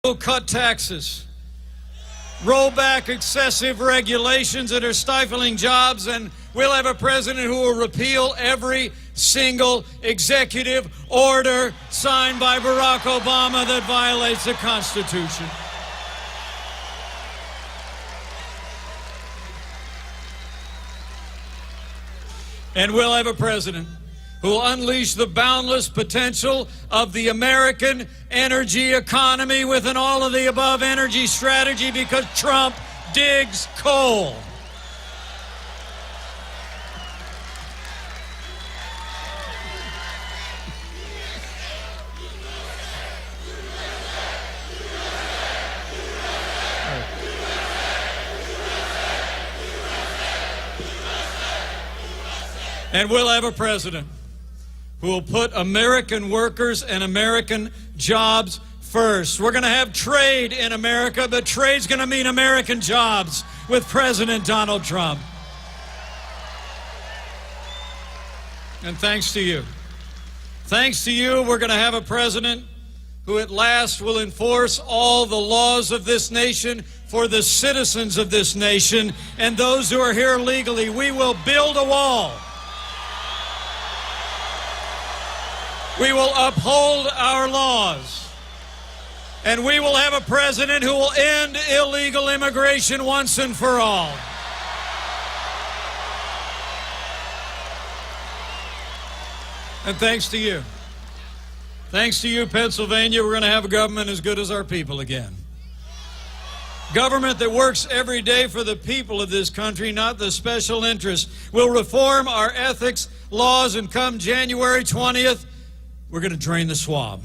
We'll cut taxes, roll back excessive regulations that are stifling jobs, and we'll have a president who will repeal every single executive order signed by Barack Obama that violates the Constitution. And we'll have a president who will unleash the boundless potential of the American energy economy with an all-of-the-above energy strategy, because Trump digs coal. And we'll have a president who will put American workers and American jobs first. We're going to have trade in America, but trade's going to mean American jobs with President Donald Trump. And thanks to you, we're going to have a president who at last will enforce all the laws of this nation for the citizens of this nation and those who are here legally. We will build a wall. We will uphold our laws, and we will have a president who will end illegal immigration once and for all. And thanks to you, Pennsylvania, we're going to have a government as good as our people again. Government that works every day for the people of this country, not the special interests. We'll reform our ethics laws, and come January 20th, we're going to drain the swamp.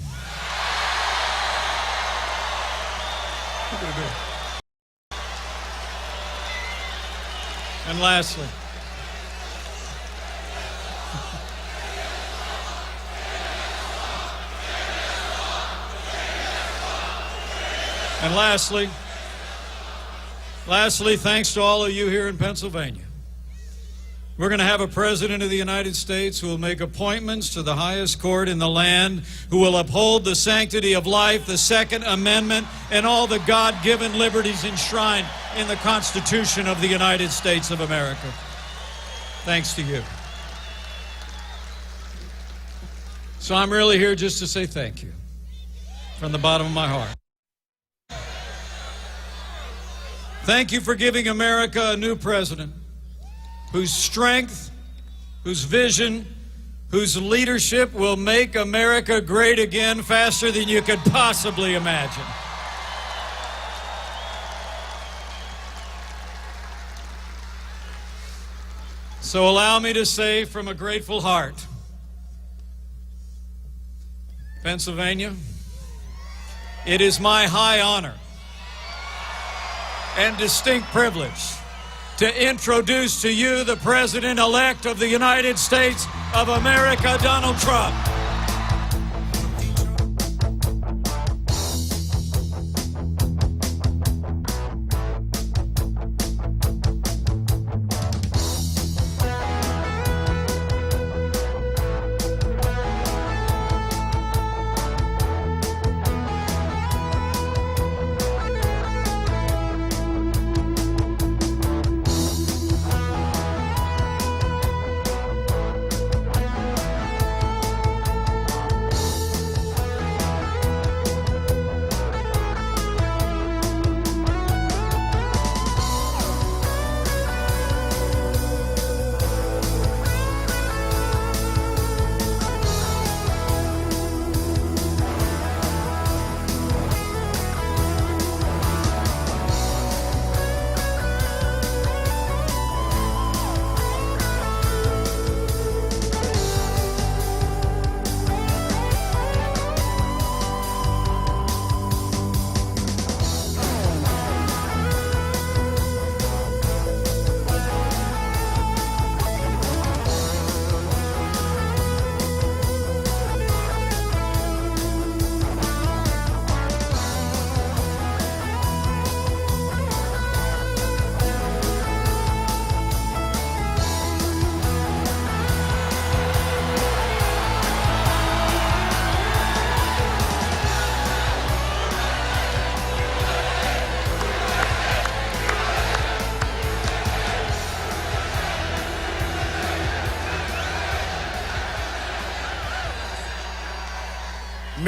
And lastly, thanks to all of you here in Pennsylvania, we're going to have a president of the United States who will make appointments to the highest court in the land, who will uphold the sanctity of life, the Second Amendment, and all the God-given liberties enshrined in the Constitution of the United States of America. Thanks to you. So I'm really here just to say thank you from the bottom of my heart. Thank you for giving America a new president whose strength, whose vision, whose leadership will make America great again faster than you could possibly imagine. So allow me to say from a grateful heart, Pennsylvania, it is my high honor and distinct privilege to introduce to you the President-elect of the United States of America, Donald Trump.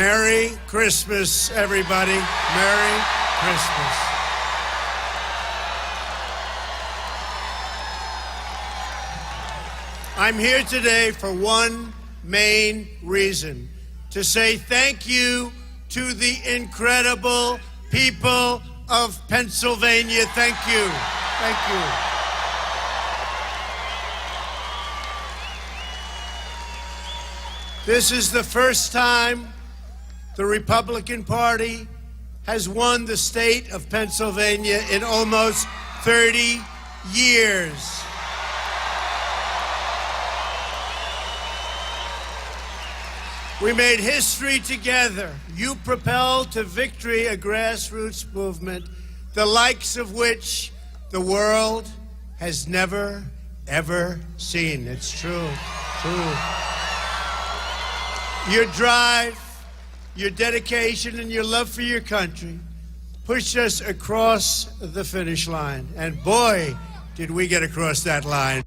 Merry Christmas, everybody. Merry Christmas. I'm here today for one main reason, to say thank you to the incredible people of Pennsylvania. Thank you. Thank you. This is the first time the Republican Party has won the state of Pennsylvania in almost 30 years. We made history together. You propelled to victory a grassroots movement, the likes of which the world has never, ever seen. It's true, true. Your drive, your dedication, and your love for your country pushed us across the finish line. And boy, did we get across that line.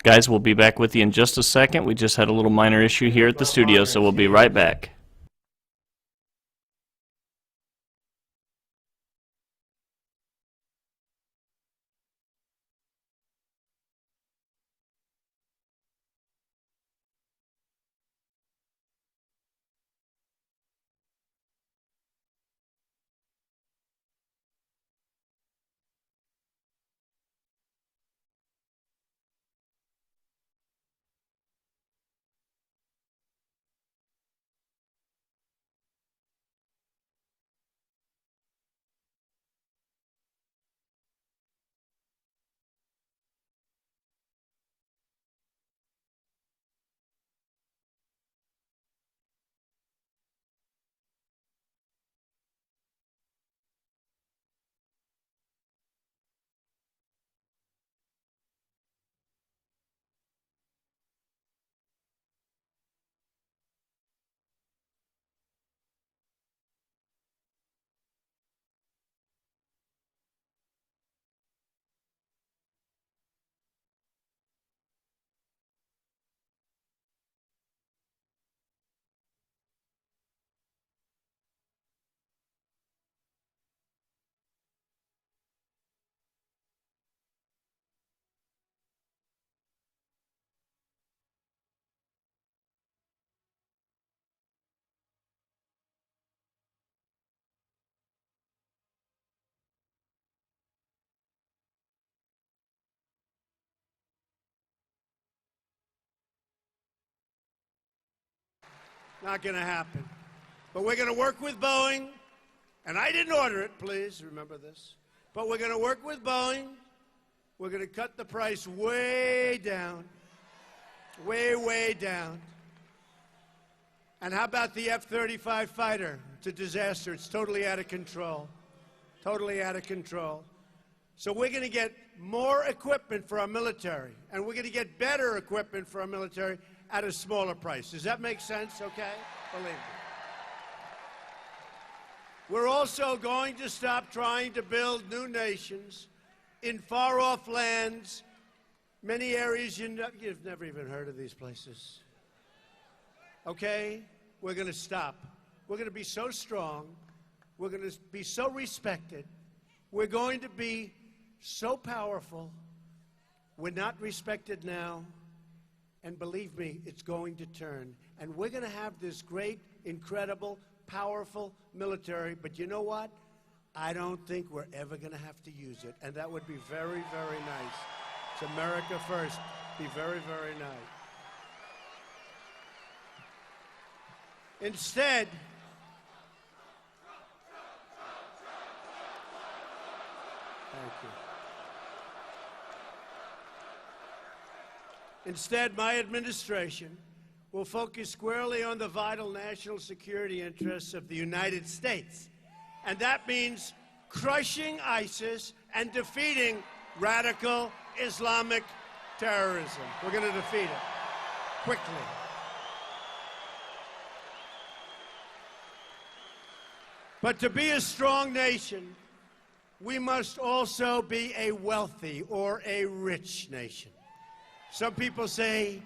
Guys, we'll be back with you in just a second. We just had a little minor issue here at the studio, so we'll be right back. Not going to happen. But we're going to work with Boeing, and I didn't order it, please remember this. But we're going to work with Boeing We're going to cut the price way down. Way, way down. And how about the F-35 fighter? It's a disaster. It's totally out of control. Totally out of control. So we're going to get more equipment for our military, and we're going to get better equipment for our military at a smaller price. Does that make sense? Okay? Believe me. We're also going to stop trying to build new nations in far-off lands, many areas you've never even heard of these places. Okay? We're going to stop. We're going to be so strong. We're going to be so respected. We're going to be so powerful. We're not respected now. And believe me, it's going to turn. And we're going to have this great, incredible, powerful military. But you know what? I don't think we're ever going to have to use it. And that would be very, very nice. It's America first. Be very, very nice. Instead, thank you. Instead, my administration will focus squarely on the vital national security interests of the United States. And that means crushing ISIS and defeating radical Islamic terrorism. We're going to defeat it quickly. But to be a strong nation, we must also be a wealthy or a rich nation. Some people say,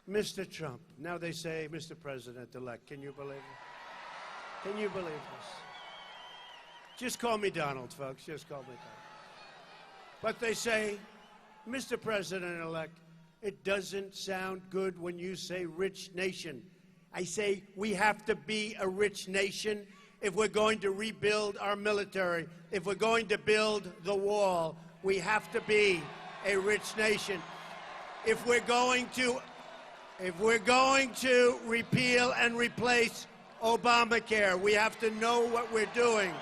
Mr. Trump. Now they say, Mr. President-elect. Can you believe it? Can you believe this? Just call me Donald, folks. Just call me Donald. But they say, Mr. President-elect, it doesn't sound good when you say rich nation. I say we have to be a rich nation if we're going to rebuild our military, if we're going to build the wall. We have to be a rich nation. If we're going to repeal and replace Obamacare, we have to know what we're doing.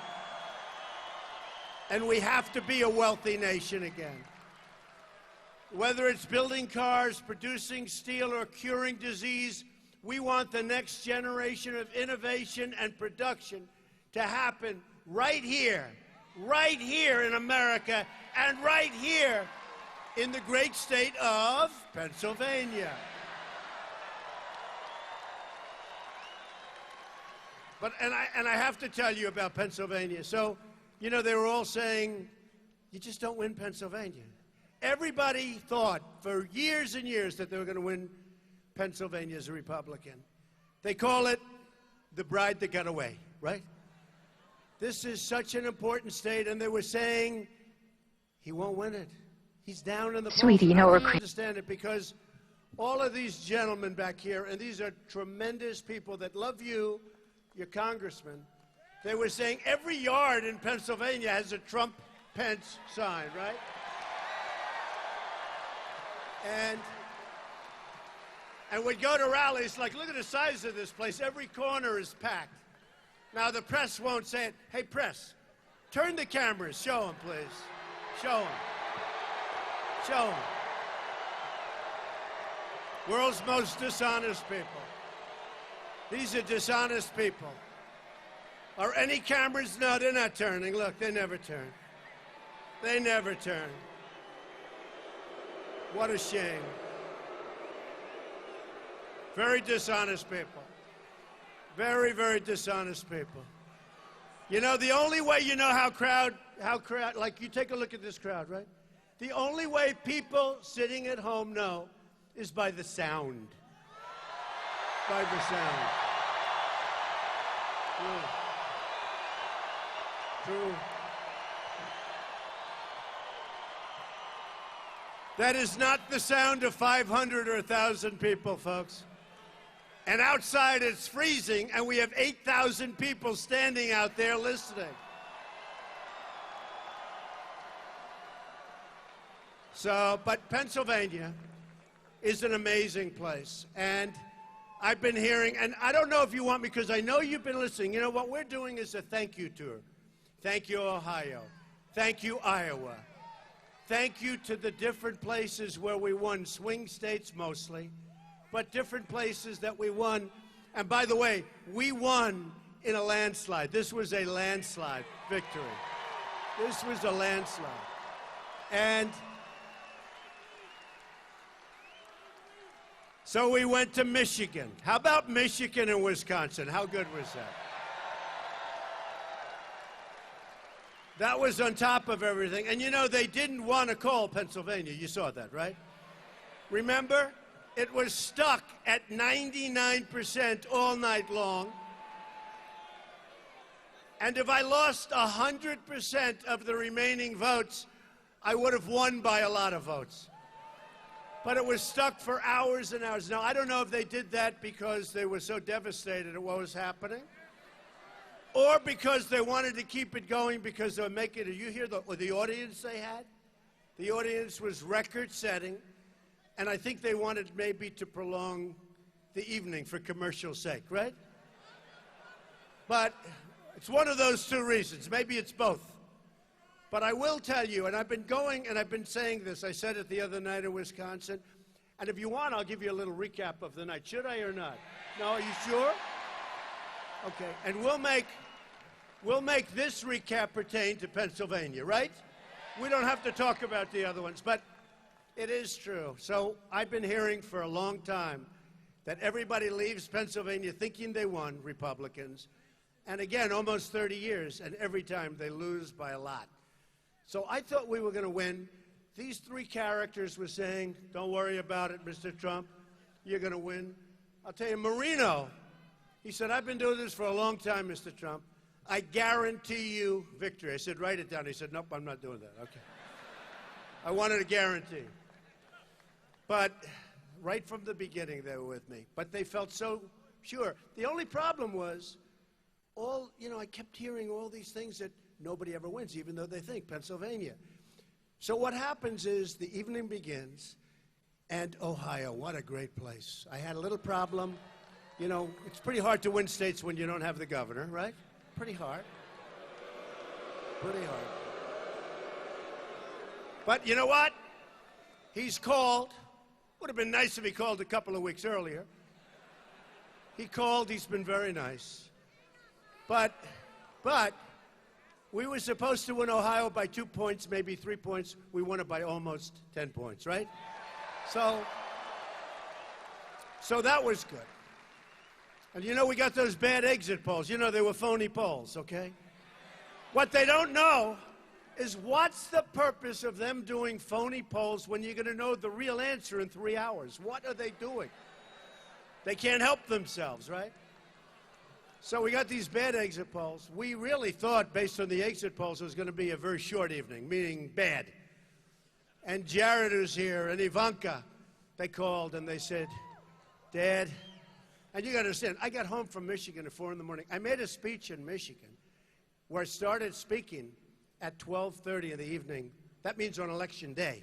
And we have to be a wealthy nation again. Whether it's building cars, producing steel, or curing disease, we want the next generation of innovation and production to happen right here in America, and right here in the great state of Pennsylvania. And I have to tell you about Pennsylvania. So, you know, they were all saying, you just don't win Pennsylvania. Everybody thought for years and years that they were going to win Pennsylvania as a Republican. They call it the bride that got away, right? This is such an important state, and they were saying he won't win it. He's down in the polls. Sweetie, you know I don't understand it, because all of these gentlemen back here, and these are tremendous people that love you, your congressman, they were saying every yard in Pennsylvania has a Trump-Pence sign, right? And we'd go to rallies, like, look at the size of this place. Every corner is packed. Now, the press won't say it. Hey, press, turn the cameras. Show them, please. Show them. Show them. World's most dishonest people. These are dishonest people. Are any cameras? No, they're not turning. Look, they never turn. They never turn. What a shame. Very dishonest people. Very, very dishonest people. You know, the only way you know how crowd, like, you take a look at this crowd, right? The only way people sitting at home know is by the sound. By the sound. True. That is not the sound of 500 or 1,000 people, folks. And outside it's freezing, and we have 8,000 people standing out there listening. So, but Pennsylvania is an amazing place. And I've been hearing, and I don't know if you want me, because I know you've been listening. You know, what we're doing is a thank you tour. Thank you, Ohio. Thank you, Iowa. Thank you to the different places where we won, swing states mostly, but different places that we won. And by the way, we won in a landslide. This was a landslide victory. This was a landslide. And so we went to Michigan. How about Michigan and Wisconsin? How good was that? That was on top of everything. And you know, they didn't want to call Pennsylvania. You saw that, right? Remember? It was stuck at 99% all night long. And if I lost 100% of the remaining votes, I would have won by a lot of votes. But it was stuck for hours and hours. Now, I don't know if they did that because they were so devastated at what was happening, or because they wanted to keep it going because they were making it. You hear the audience they had? The audience was record-setting, and I think they wanted maybe to prolong the evening for commercial sake, right? But it's one of those two reasons. Maybe it's both. But I will tell you, and I've been going and I've been saying this. I said it the other night in Wisconsin. And if you want, I'll give you a little recap of the night. Should I or not? No, are you sure? Okay. And we'll make this recap pertain to Pennsylvania, right? We don't have to talk about the other ones, but it is true. So I've been hearing for a long time that everybody leaves Pennsylvania thinking they won, Republicans. And again, almost 30 years, and every time they lose by a lot. So I thought we were going to win. These three characters were saying, don't worry about it, Mr. Trump. You're going to win. I'll tell you, Marino, he said, I've been doing this for a long time, Mr. Trump. I guarantee you victory. I said, write it down. He said, nope, I'm not doing that. Okay. I wanted a guarantee. But right from the beginning, they were with me. But they felt so sure. The only problem was, I kept hearing all these things that nobody ever wins, even though they think Pennsylvania. So what happens is the evening begins, and Ohio, what a great place. I had a little problem. You know, it's pretty hard to win states when you don't have the governor, right? Pretty hard. Pretty hard. But you know what? He's called. Would have been nice if he called a couple of weeks earlier. He called. He's been very nice. But we were supposed to win Ohio by 2 points, maybe 3 points. We won it by almost 10 points, right? So that was good. And you know, we got those bad exit polls. You know, they were phony polls, okay? What they don't know is what's the purpose of them doing phony polls when you're going to know the real answer in 3 hours? What are they doing? They can't help themselves, right? So we got these bad exit polls. We really thought, based on the exit polls, it was going to be a very short evening, meaning bad. And Jared was here, and Ivanka, they called and they said, Dad, and you got to understand, I got home from Michigan at 4 in the morning. I made a speech in Michigan where I started speaking at 12:30 in the evening. That means on election day.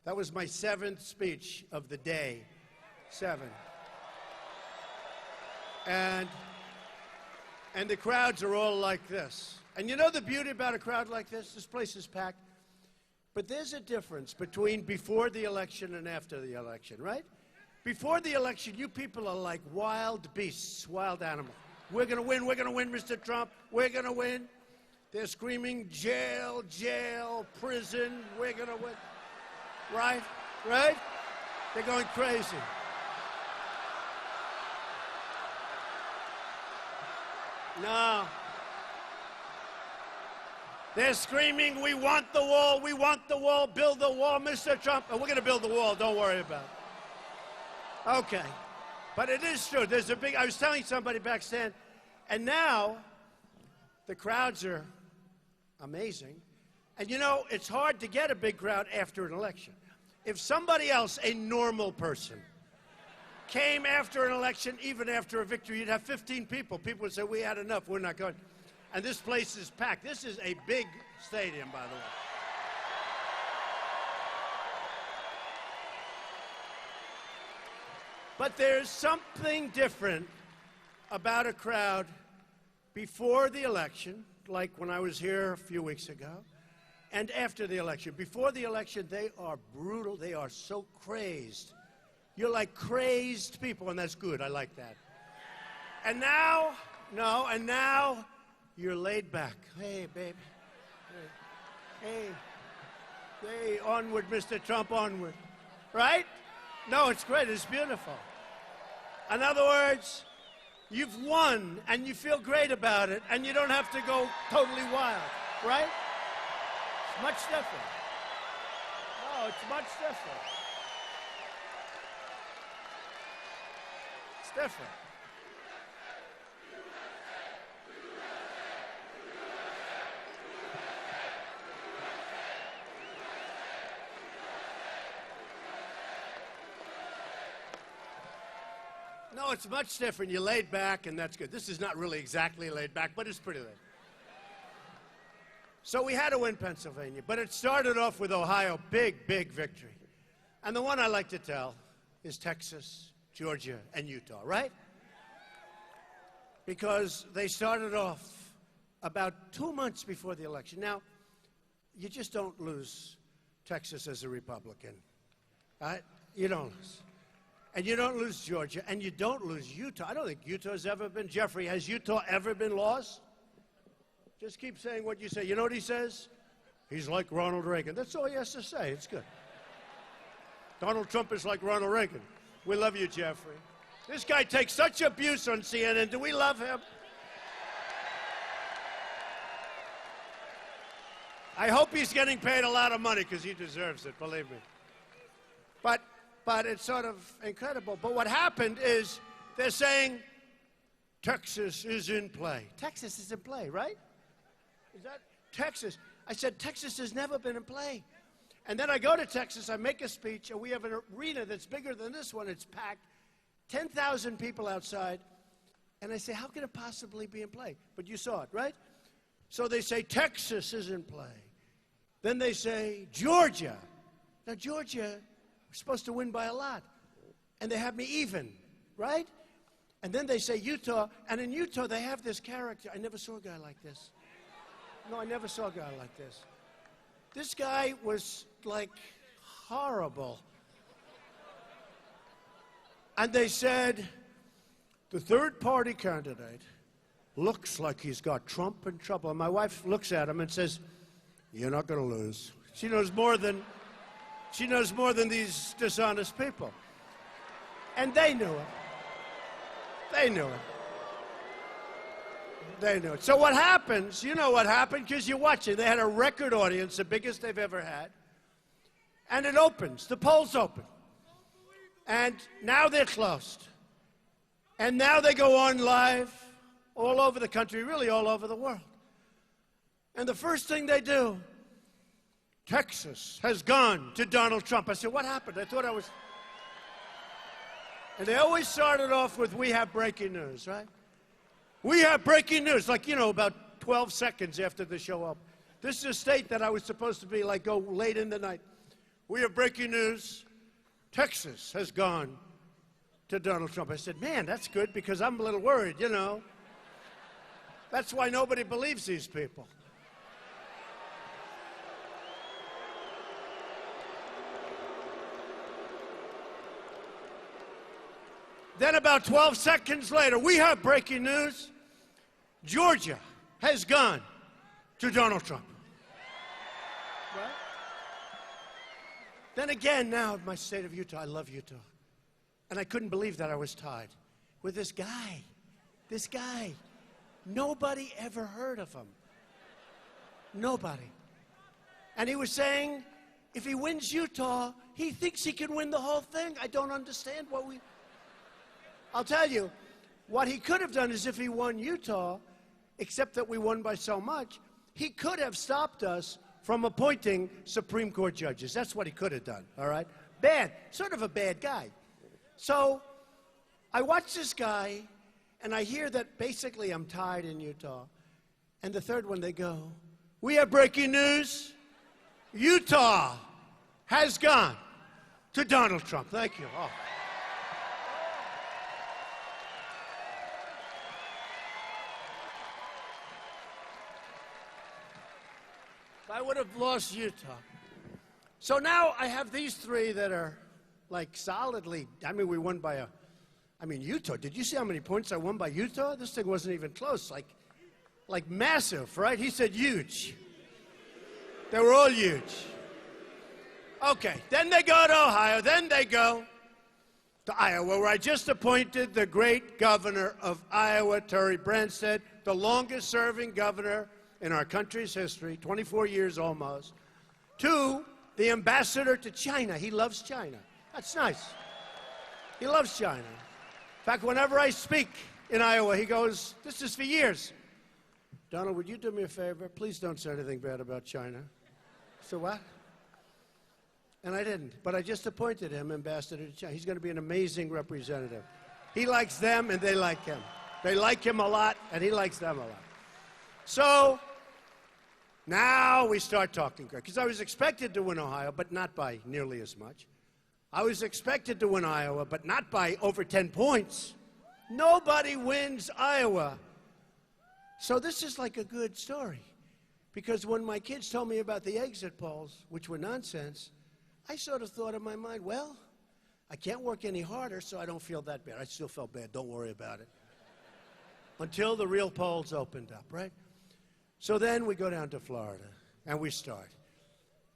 That was my 7th speech of the day. 7. And the crowds are all like this. And you know the beauty about a crowd like this? This place is packed. But there's a difference between before the election and after the election, right? Before the election, you people are like wild beasts, wild animals. We're going to win, Mr. Trump, we're going to win. They're screaming, jail, jail, prison, we're going to win. Right? Right? They're going crazy. No. They're screaming, we want the wall, build the wall, Mr. Trump. And we're going to build the wall, don't worry about it. Okay. But it is true. I was telling somebody backstage, and now the crowds are amazing. And you know, it's hard to get a big crowd after an election. If somebody else, a normal person, came after an election, even after a victory, you'd have 15 people. People would say, we had enough, we're not going. And this place is packed. This is a big stadium, by the way. But there's something different about a crowd before the election, like when I was here a few weeks ago, and after the election. Before the election, they are brutal. They are so crazed. You're like crazed people, and that's good. I like that. And now, now you're laid back. Hey, baby. Hey, onward, Mr. Trump, onward. Right? No, it's great. It's beautiful. In other words, you've won, and you feel great about it, and you don't have to go totally wild. Right? It's much different. No, it's much different. It's different. No, it's much different. You're laid back, and that's good. This is not really exactly laid back, but it's pretty laid. So we had to win Pennsylvania, but it started off with Ohio, big, big victory. And the one I like to tell is Texas, Georgia, and Utah, right? Because they started off about 2 months before the election. Now, you just don't lose Texas as a Republican, right? You don't lose. And you don't lose Georgia, and you don't lose Utah. I don't think Utah's ever been. Jeffrey, has Utah ever been lost? Just keep saying what you say. You know what he says? He's like Ronald Reagan. That's all he has to say. It's good. Donald Trump is like Ronald Reagan. We love you, Jeffrey. This guy takes such abuse on CNN. Do we love him? I hope he's getting paid a lot of money because he deserves it, believe me. But it's sort of incredible. But what happened is they're saying Texas is in play. Texas is in play, right? Is that Texas? I said, Texas has never been in play. And then I go to Texas, I make a speech, and we have an arena that's bigger than this one. It's packed, 10,000 people outside. And I say, how can it possibly be in play? But you saw it, right? So they say, Texas is in play. Then they say, Georgia. Now, Georgia, we're supposed to win by a lot. And they have me even, right? And then they say Utah, and in Utah they have this character. I never saw a guy like this. No, I never saw a guy like this. This guy was like horrible. And they said, the third party candidate looks like he's got Trump in trouble. And my wife looks at him and says, you're not going to lose. She knows more than these dishonest people. And they knew it. They knew it. They knew it. So what happens, you know what happened because you're watching. They had a record audience, the biggest they've ever had. And it opens. The polls open. And now they're closed. And now they go on live all over the country, really all over the world. And the first thing they do, Texas has gone to Donald Trump. I said, what happened? I thought I was... And they always started off with, we have breaking news, right? We have breaking news, like, you know, about 12 seconds after the show up. This is a state that I was supposed to be, like, go late in the night. We have breaking news. Texas has gone to Donald Trump. I said, man, that's good because I'm a little worried, you know. That's why nobody believes these people. Then about 12 seconds later, we have breaking news. Georgia has gone to Donald Trump. Right? Then again, now my state of Utah, I love Utah. And I couldn't believe that I was tied with this guy. This guy. Nobody ever heard of him. Nobody. And he was saying, if he wins Utah, he thinks he can win the whole thing. I don't understand what we... I'll tell you, what he could have done is if he won Utah, except that we won by so much, he could have stopped us from appointing Supreme Court judges. That's what he could have done, all right? Bad, sort of a bad guy. So I watch this guy, and I hear that basically I'm tied in Utah. And the third one, they go, we have breaking news. Utah has gone to Donald Trump. Thank you. Oh. I would have lost Utah. So now I have these three that are like solidly, I mean, we won by Utah, did you see how many points I won by Utah? This thing wasn't even close, like massive, right? He said huge. They were all huge. Okay, then they go to Ohio, then they go to Iowa, where I just appointed the great governor of Iowa, Terry Branstad, the longest serving governor in our country's history, 24 years almost, to the ambassador to China. He loves China. That's nice. He loves China. In fact, whenever I speak in Iowa, he goes, this is for years. Donald, would you do me a favor? Please don't say anything bad about China. So what? And I didn't. But I just appointed him ambassador to China. He's going to be an amazing representative. He likes them and they like him. They like him a lot and he likes them a lot. So now we start talking, because I was expected to win Ohio, but not by nearly as much. I was expected to win Iowa, but not by over 10 points. Nobody wins Iowa. So this is like a good story, because when my kids told me about the exit polls, which were nonsense, I sort of thought in my mind, well, I can't work any harder, so I don't feel that bad. I still felt bad. Don't worry about it. Until the real polls opened up, right? So then we go down to Florida, and we start.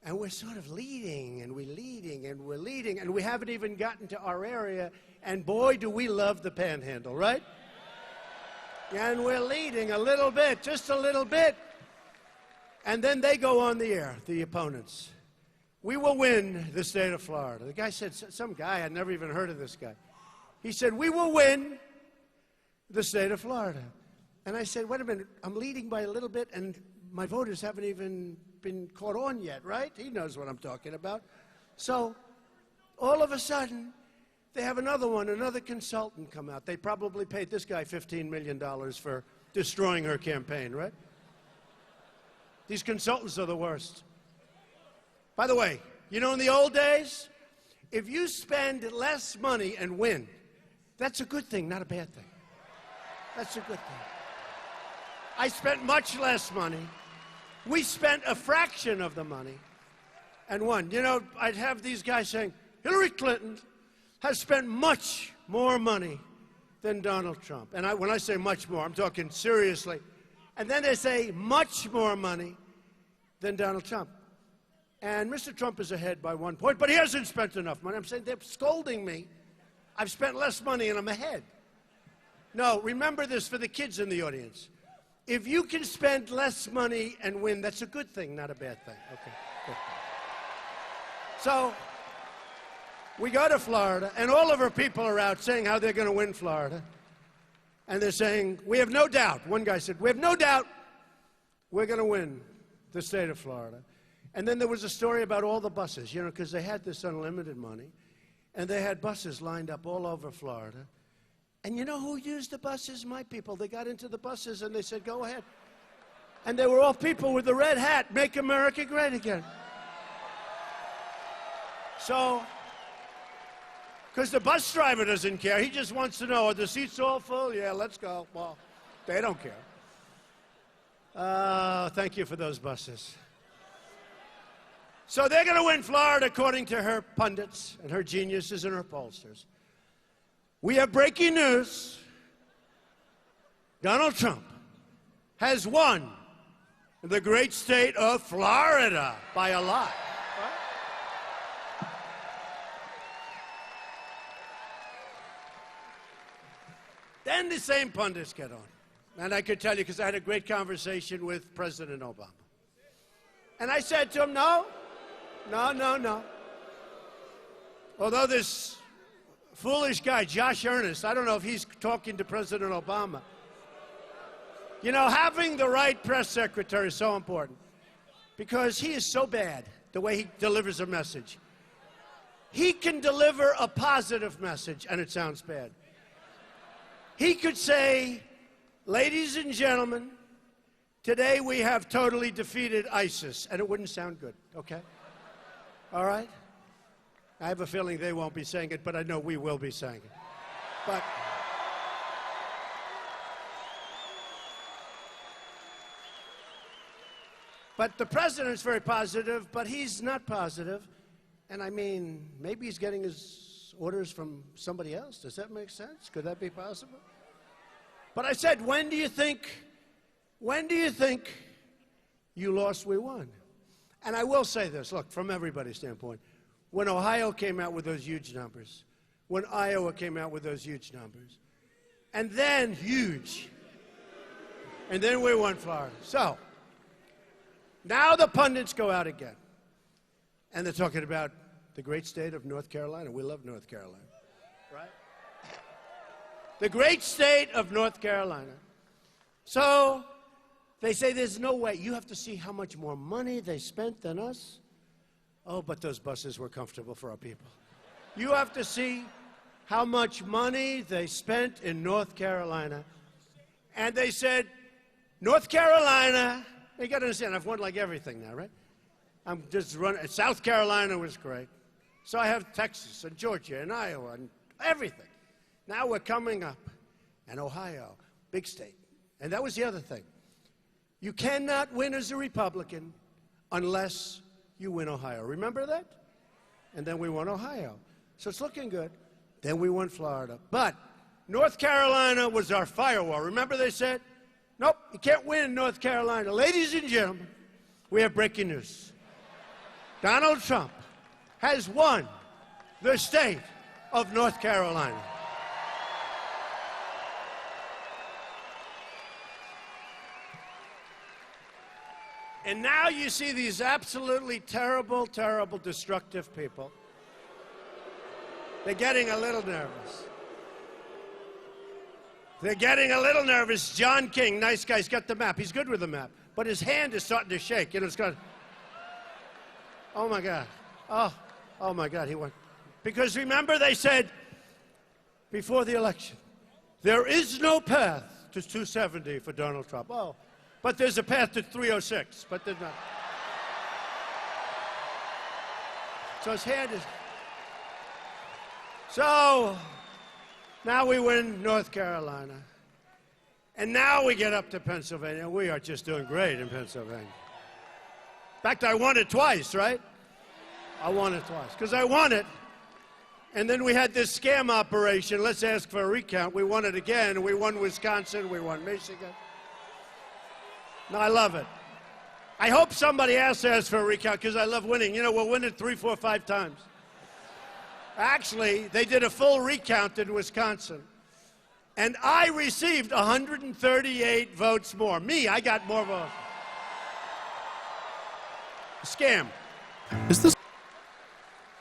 And we're sort of leading, and we're leading, and we're leading, and we haven't even gotten to our area, and boy, do we love the Panhandle, right? And we're leading a little bit, just a little bit. And then they go on the air, the opponents. We will win the state of Florida. The guy said, some guy, I'd never even heard of this guy. He said, we will win the state of Florida. And I said, wait a minute, I'm leading by a little bit, and my voters haven't even been caught on yet, right? He knows what I'm talking about. So all of a sudden, they have another consultant come out. They probably paid this guy $15 million for destroying her campaign, right? These consultants are the worst. By the way, you know, in the old days, if you spend less money and win, that's a good thing, not a bad thing. That's a good thing. I spent much less money. We spent a fraction of the money and won. You know, I'd have these guys saying, Hillary Clinton has spent much more money than Donald Trump. And when I say much more, I'm talking seriously. And then they say much more money than Donald Trump. And Mr. Trump is ahead by 1 point, but he hasn't spent enough money. I'm saying they're scolding me. I've spent less money and I'm ahead. No, remember this for the kids in the audience. If you can spend less money and win, that's a good thing, not a bad thing. Okay, good. So we go to Florida, and all of our people are out saying how they're going to win Florida. And they're saying, we have no doubt. One guy said, we have no doubt we're going to win the state of Florida. And then there was a story about all the buses, you know, because they had this unlimited money. And they had buses lined up all over Florida. And you know who used the buses? My people. They got into the buses and they said, go ahead. And they were all people with the red hat, make America great again. So, because the bus driver doesn't care. He just wants to know, are the seats all full? Yeah, let's go. Well, they don't care. Thank you for those buses. So they're going to win Florida according to her pundits and her geniuses and her pollsters. We have breaking news. Donald Trump has won the great state of Florida by a lot. Then the same pundits get on. And I could tell you because I had a great conversation with President Obama. And I said to him, no. Although this foolish guy, Josh Earnest, I don't know if he's talking to President Obama. You know, having the right press secretary is so important because he is so bad the way he delivers a message. He can deliver a positive message and it sounds bad. He could say, ladies and gentlemen, today we have totally defeated ISIS, and it wouldn't sound good, okay? All right? I have a feeling they won't be saying it, but I know we will be saying it. But the president's very positive, but he's not positive. And I mean, maybe he's getting his orders from somebody else. Does that make sense? Could that be possible? But I said, when do you think you lost, we won? And I will say this, look, from everybody's standpoint, when Ohio came out with those huge numbers, when Iowa came out with those huge numbers, and then huge, and then we won Florida. So, now the pundits go out again, and they're talking about the great state of North Carolina. We love North Carolina, right? The great state of North Carolina. So, they say there's no way. You have to see how much more money they spent than us. Oh, but those buses were comfortable for our people. You have to see how much money they spent in North Carolina. And they said, North Carolina, you got to understand, I've won like everything now, right? I'm just running. South Carolina was great. So I have Texas and Georgia and Iowa and everything. Now we're coming up. And Ohio, big state. And that was the other thing. You cannot win as a Republican unless you win Ohio. Remember that? And then we won Ohio. So it's looking good. Then we won Florida. But North Carolina was our firewall. Remember they said, nope, you can't win in North Carolina. Ladies and gentlemen, we have breaking news. Donald Trump has won the state of North Carolina. And now you see these absolutely terrible, terrible, destructive people. They're getting a little nervous. They're getting a little nervous. John King, nice guy, he's got the map. He's good with the map. But his hand is starting to shake. You know, it's going, oh my God. Oh my God, he won. Because remember they said before the election, there is no path to 270 for Donald Trump. Oh, but there's a path to 306, but there's not. So his hand is. So now we win North Carolina. And now we get up to Pennsylvania. We are just doing great in Pennsylvania. In fact, I won it twice, right? I won it twice. Because I won it. And then we had this scam operation. Let's ask for a recount. We won it again. We won Wisconsin. We won Michigan. No, I love it. I hope somebody else asks for a recount because I love winning. You know, we'll win it 3, 4, 5 times. Actually, they did a full recount in Wisconsin. And I received 138 votes more. Me, I got more votes. Scam. Is this?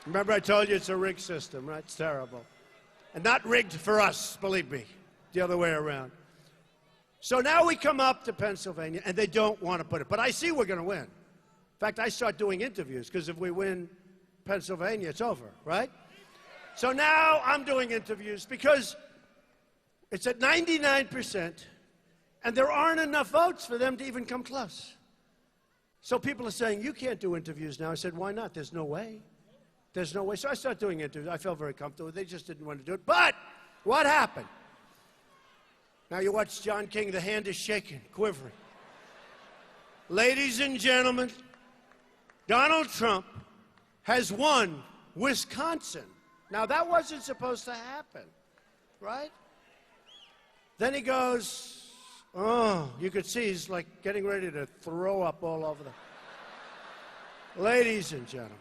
Remember I told you it's a rigged system, right? It's terrible. And not rigged for us, believe me. The other way around. So now we come up to Pennsylvania, and they don't want to put it. But I see we're going to win. In fact, I start doing interviews, because if we win Pennsylvania, it's over, right? So now I'm doing interviews, because it's at 99%, and there aren't enough votes for them to even come close. So people are saying, you can't do interviews now. I said, why not? There's no way. There's no way. So I started doing interviews. I felt very comfortable. They just didn't want to do it. But what happened? Now you watch John King, the hand is shaking, quivering. Ladies and gentlemen, Donald Trump has won Wisconsin. Now that wasn't supposed to happen, right? Then he goes, oh, you could see he's like getting ready to throw up all over the... Ladies and gentlemen.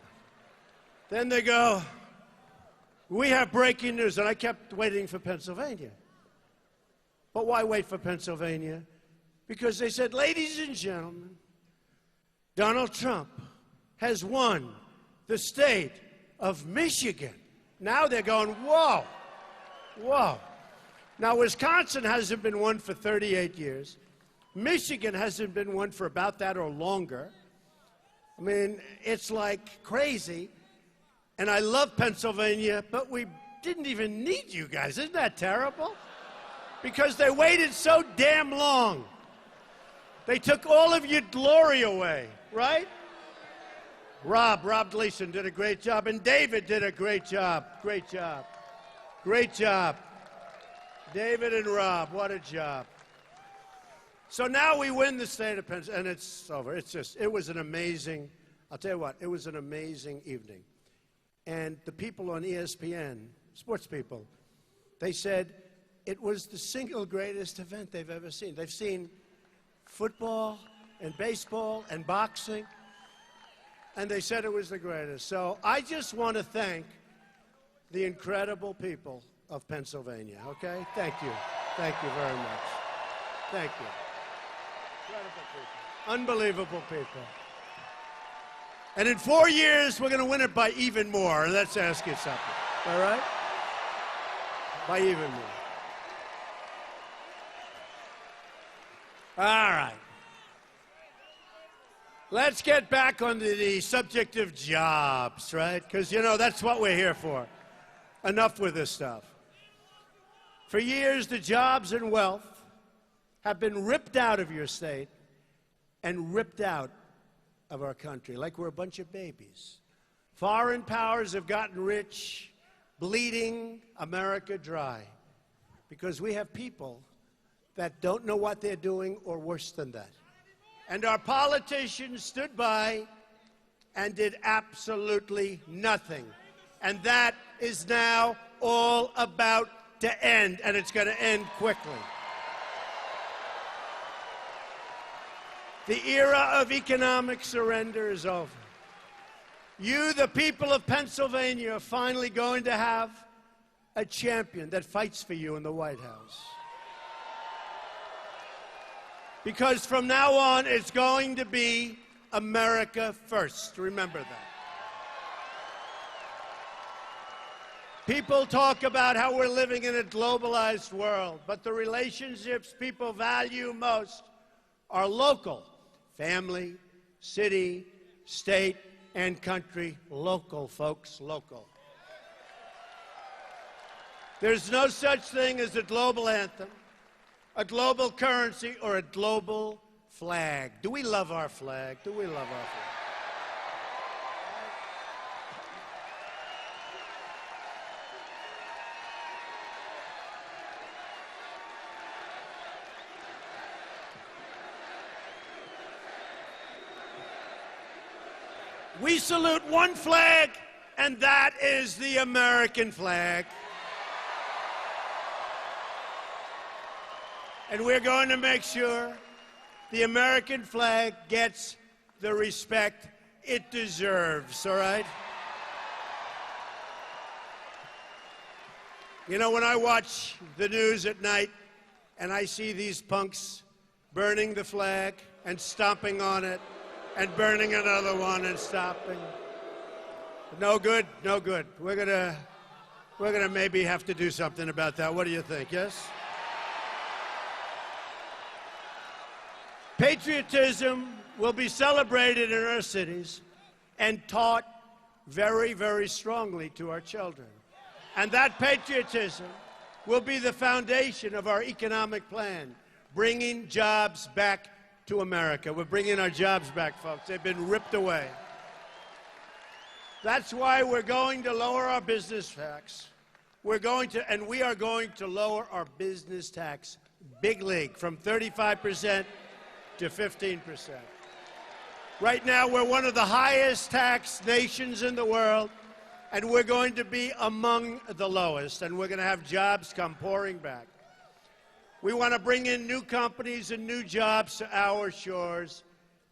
Then they go, we have breaking news, and I kept waiting for Pennsylvania. But why wait for Pennsylvania? Because they said, ladies and gentlemen, Donald Trump has won the state of Michigan. Now they're going, whoa, whoa. Now, Wisconsin hasn't been won for 38 years. Michigan hasn't been won for about that or longer. I mean, it's like crazy. And I love Pennsylvania, but we didn't even need you guys. Isn't that terrible? Because they waited so damn long. They took all of your glory away, right? Rob Gleason did a great job, and David did a great job. Great job. Great job. David and Rob, what a job. So now we win the state of Pennsylvania, and it's over. It was an amazing, I'll tell you what, it was an amazing evening. And the people on ESPN, sports people, they said it was the single greatest event they've ever seen. They've seen football and baseball and boxing, and they said it was the greatest. So I just want to thank the incredible people of Pennsylvania, okay? Thank you. Thank you very much. Thank you. Incredible people. Unbelievable people. And in 4 years, we're going to win it by even more. Let's ask you something. All right? By even more. All right. Let's get back on the subject of jobs, right? Because, you know, that's what we're here for. Enough with this stuff. For years, the jobs and wealth have been ripped out of your state and ripped out of our country like we're a bunch of babies. Foreign powers have gotten rich, bleeding America dry because we have people that don't know what they're doing or worse than that. And our politicians stood by and did absolutely nothing. And that is now all about to end, and it's going to end quickly. The era of economic surrender is over. You, the people of Pennsylvania, are finally going to have a champion that fights for you in the White House. Because from now on, it's going to be America first. Remember that. People talk about how we're living in a globalized world, but the relationships people value most are local. Family, city, state, and country. Local, folks, local. There's no such thing as a global anthem, a global currency, or a global flag. Do we love our flag? Do we love our flag? We salute one flag, and that is the American flag. And we're going to make sure the American flag gets the respect it deserves, all right? You know, when I watch the news at night and I see these punks burning the flag and stomping on it, and burning another one and stopping. No good, no good. We're gonna maybe have to do something about that. What do you think, yes? Patriotism will be celebrated in our cities and taught very, very strongly to our children. And that patriotism will be the foundation of our economic plan, bringing jobs back to America. We're bringing our jobs back, folks. They've been ripped away. That's why we're going to lower our business tax. We are going to lower our business tax big league from 35% to 15%. Right now, we're one of the highest taxed nations in the world, and we're going to be among the lowest, and we're going to have jobs come pouring back. We want to bring in new companies and new jobs to our shores.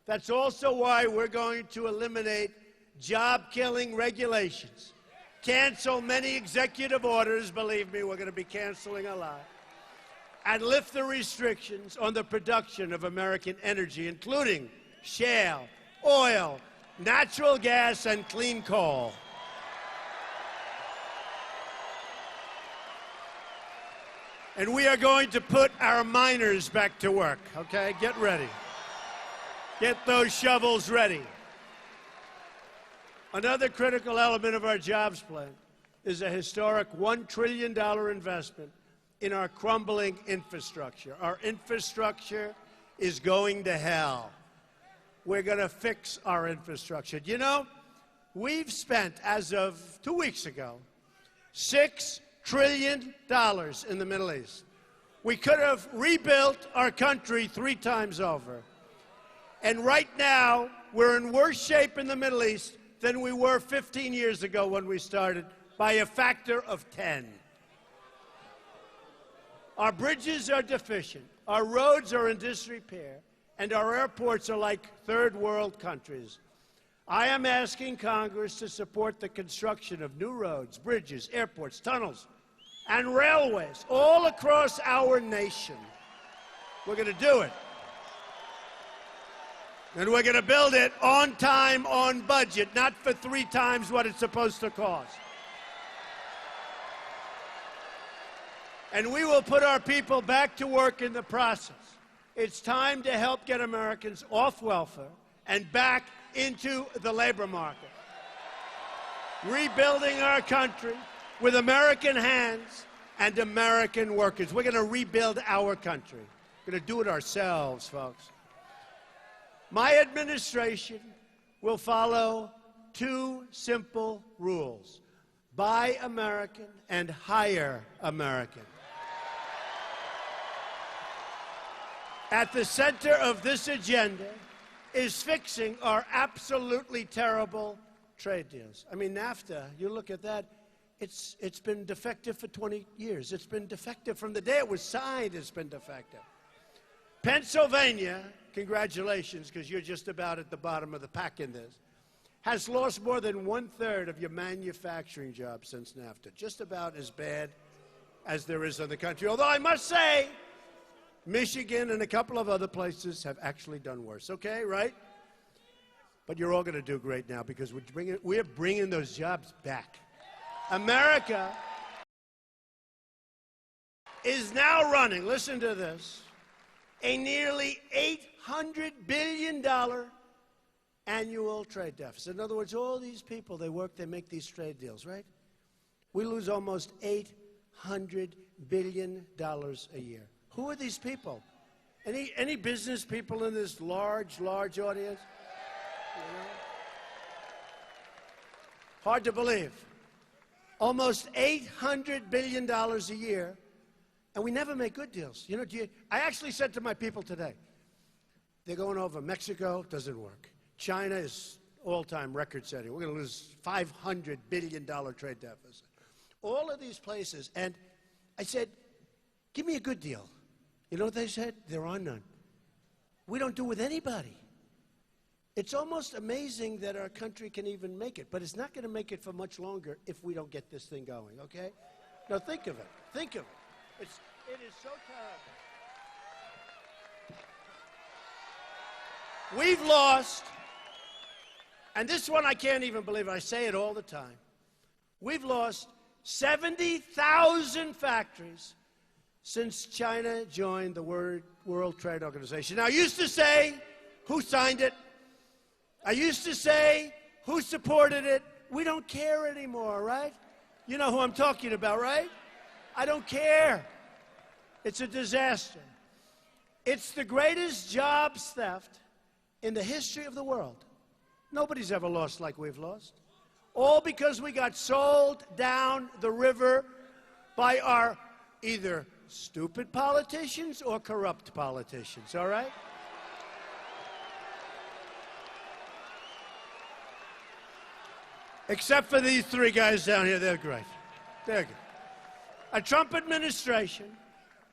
That's also why we're going to eliminate job-killing regulations, cancel many executive orders, believe me, we're going to be canceling a lot, and lift the restrictions on the production of American energy, including shale, oil, natural gas, and clean coal. And we are going to put our miners back to work, okay? Get ready. Get those shovels ready. Another critical element of our jobs plan is a historic $1 trillion investment in our crumbling infrastructure. Our infrastructure is going to hell. We're going to fix our infrastructure. You know, we've spent, as of 2 weeks ago, $6 trillion in the Middle East. We could have rebuilt our country 3 times over. And right now, we're in worse shape in the Middle East than we were 15 years ago when we started, by a factor of 10. Our bridges are deficient, our roads are in disrepair, and our airports are like third world countries. I am asking Congress to support the construction of new roads, bridges, airports, tunnels, and railways all across our nation. We're going to do it. And we're going to build it on time, on budget, not for 3 times what it's supposed to cost. And we will put our people back to work in the process. It's time to help get Americans off welfare and back into the labor market. Rebuilding our country with American hands and American workers. We're going to rebuild our country. We're going to do it ourselves, folks. My administration will follow 2 simple rules: buy American and hire American. At the center of this agenda is fixing our absolutely terrible trade deals. I mean, NAFTA, you look at that, it's been defective for 20 years. It's been defective from the day it was signed. It's been defective. Pennsylvania, congratulations, because you're just about at the bottom of the pack in this, has lost more than 1/3 of your manufacturing jobs since NAFTA. Just about as bad as there is in the country. Although I must say, Michigan and a couple of other places have actually done worse. Okay, right? But you're all going to do great now because we're bringing those jobs back. America is now running, listen to this, a nearly $800 billion annual trade deficit. In other words, all these people, they work, they make these trade deals, right? We lose almost $800 billion a year. Who are these people? Any business people in this large audience? You know? Hard to believe. Almost $800 billion a year, and we never make good deals. You know, I actually said to my people today, they're going over Mexico, doesn't work. China is all-time record-setting. We're going to lose $500 billion trade deficit. All of these places, and I said, give me a good deal. You know what they said? There are none. We don't do with anybody. It's almost amazing that our country can even make it, but it's not going to make it for much longer if we don't get this thing going, okay? Now think of it. Think of it. It is so terrible. We've lost, and this one I can't even believe, I say it all the time. We've lost 70,000 factories since China joined the World Trade Organization. Now, I used to say, who signed it? I used to say, who supported it? We don't care anymore, right? You know who I'm talking about, right? I don't care. It's a disaster. It's the greatest jobs theft in the history of the world. Nobody's ever lost like we've lost. All because we got sold down the river by our either stupid politicians or corrupt politicians, all right? Except for these 3 guys down here, they're great. They're good. A Trump administration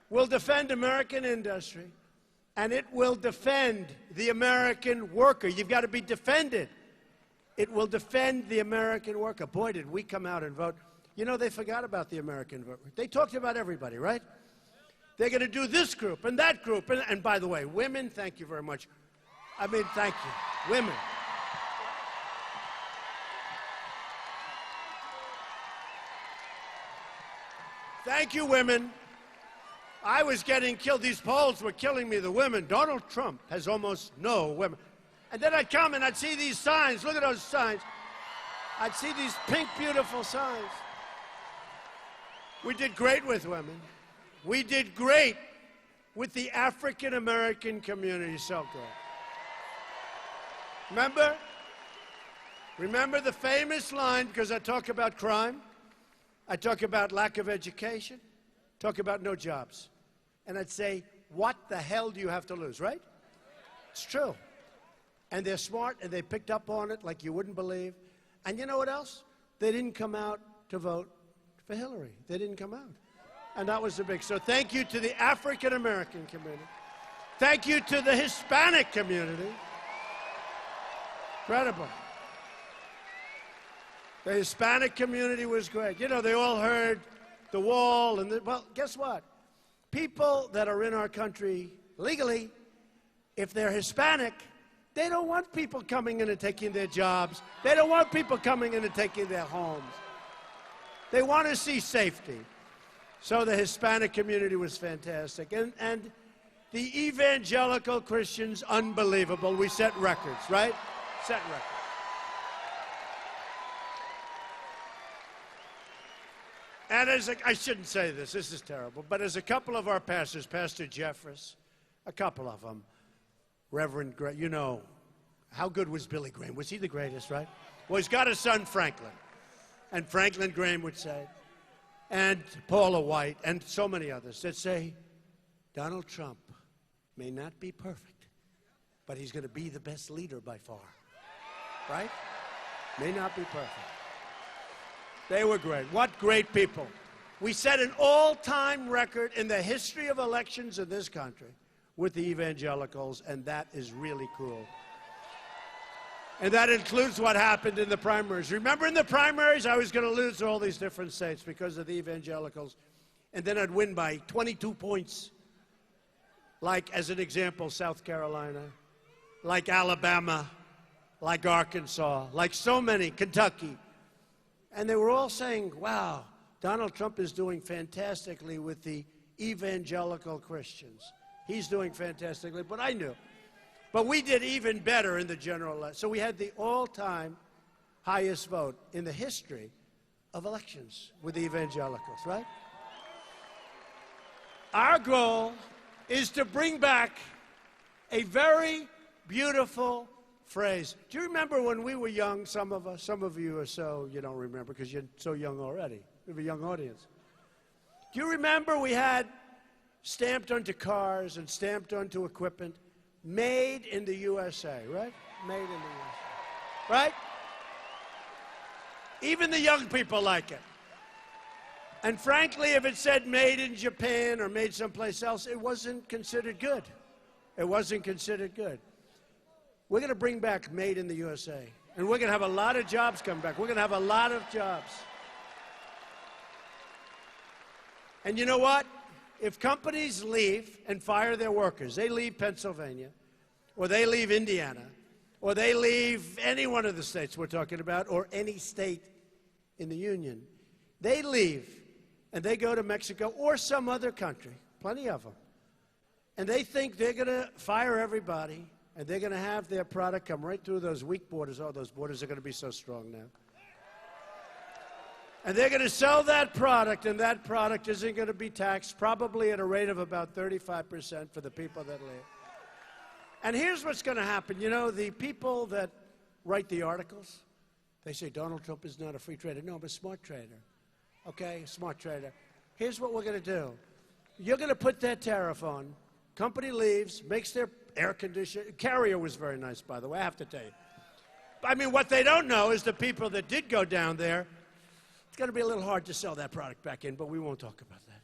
will defend American industry, and it will defend the American worker. You've got to be defended. It will defend the American worker. Boy, did we come out and vote. You know, they forgot about the American voter. They talked about everybody, right? They're going to do this group and that group. And by the way, women, thank you very much. I mean, thank you. Women. Thank you, women. I was getting killed. These polls were killing me, the women. Donald Trump has almost no women. And then I'd come and I'd see these signs. Look at those signs. I'd see these pink, beautiful signs. We did great with women. We did great with the African-American community, so good. Remember? Remember the famous line, because I talk about crime, I talk about lack of education, talk about no jobs. And I'd say, what the hell do you have to lose, right? It's true. And they're smart, and they picked up on it like you wouldn't believe. And you know what else? They didn't come out to vote for Hillary. They didn't come out. And that was the big. So thank you to the African-American community. Thank you to the Hispanic community. Incredible. The Hispanic community was great. You know, they all heard the wall. Well, guess what? People that are in our country legally, if they're Hispanic, they don't want people coming in and taking their jobs. They don't want people coming in and taking their homes. They want to see safety. So the Hispanic community was fantastic. And the evangelical Christians, unbelievable. We set records, right? Set records. And I shouldn't say this, this is terrible, but as a couple of our pastors, Pastor Jeffress, a couple of them, Reverend Graham, you know, how good was Billy Graham? Was he the greatest, right? Well, he's got a son, Franklin. And Franklin Graham would say, and Paula White, and so many others that say, Donald Trump may not be perfect, but he's going to be the best leader by far. Right? May not be perfect. They were great. What great people. We set an all-time record in the history of elections in this country with the evangelicals, and that is really cool. And that includes what happened in the primaries. Remember in the primaries, I was going to lose all these different states because of the evangelicals, and then I'd win by 22 points. Like, as an example, South Carolina, like Alabama, like Arkansas, like so many, Kentucky. And they were all saying, wow, Donald Trump is doing fantastically with the evangelical Christians. He's doing fantastically, but I knew. But we did even better in the general election. So we had the all-time highest vote in the history of elections with the evangelicals, right? Our goal is to bring back a very beautiful phrase. Do you remember when we were young, some of us? Some of you are so, you don't remember because you're so young already. We have a young audience. Do you remember we had stamped onto cars and stamped onto equipment, made in the USA, right? Made in the USA, right? Even the young people like it. And frankly, if it said made in Japan or made someplace else, it wasn't considered good. It wasn't considered good. We're going to bring back made in the USA. And we're going to have a lot of jobs come back. We're going to have a lot of jobs. And you know what? If companies leave and fire their workers, they leave Pennsylvania, or they leave Indiana, or they leave any one of the states we're talking about, or any state in the Union, they leave and they go to Mexico or some other country, plenty of them, and they think they're going to fire everybody and they're going to have their product come right through those weak borders. Oh, those borders are going to be so strong now. And they're going to sell that product, and that product isn't going to be taxed, probably at a rate of about 35% for the people that live. And here's what's going to happen. You know, the people that write the articles, they say Donald Trump is not a free trader. No, I'm a smart trader. Okay, smart trader. Here's what we're going to do. You're going to put that tariff on. Company leaves, makes their air conditioner. Carrier was very nice, by the way, I have to tell you. I mean, what they don't know is the people that did go down there, it's going to be a little hard to sell that product back in, but we won't talk about that.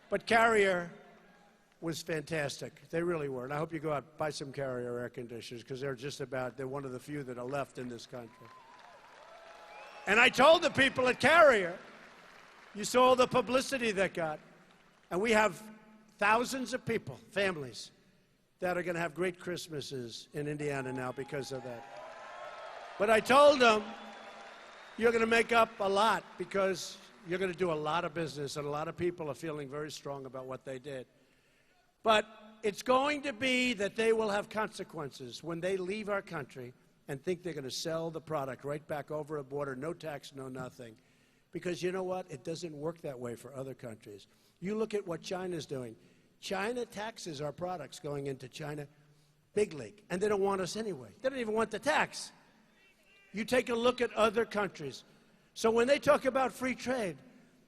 But Carrier was fantastic. They really were. And I hope you go out and buy some Carrier air conditioners because they're one of the few that are left in this country. And I told the people at Carrier, you saw all the publicity that got. And we have thousands of people, families, that are going to have great Christmases in Indiana now because of that. But I told them, you're going to make up a lot because you're going to do a lot of business, and a lot of people are feeling very strong about what they did. But it's going to be that they will have consequences when they leave our country and think they're going to sell the product right back over a border, no tax, no nothing. Because you know what? It doesn't work that way for other countries. You look at what China's doing. China taxes our products going into China, big league, and they don't want us anyway. They don't even want the tax. You take a look at other countries. So when they talk about free trade,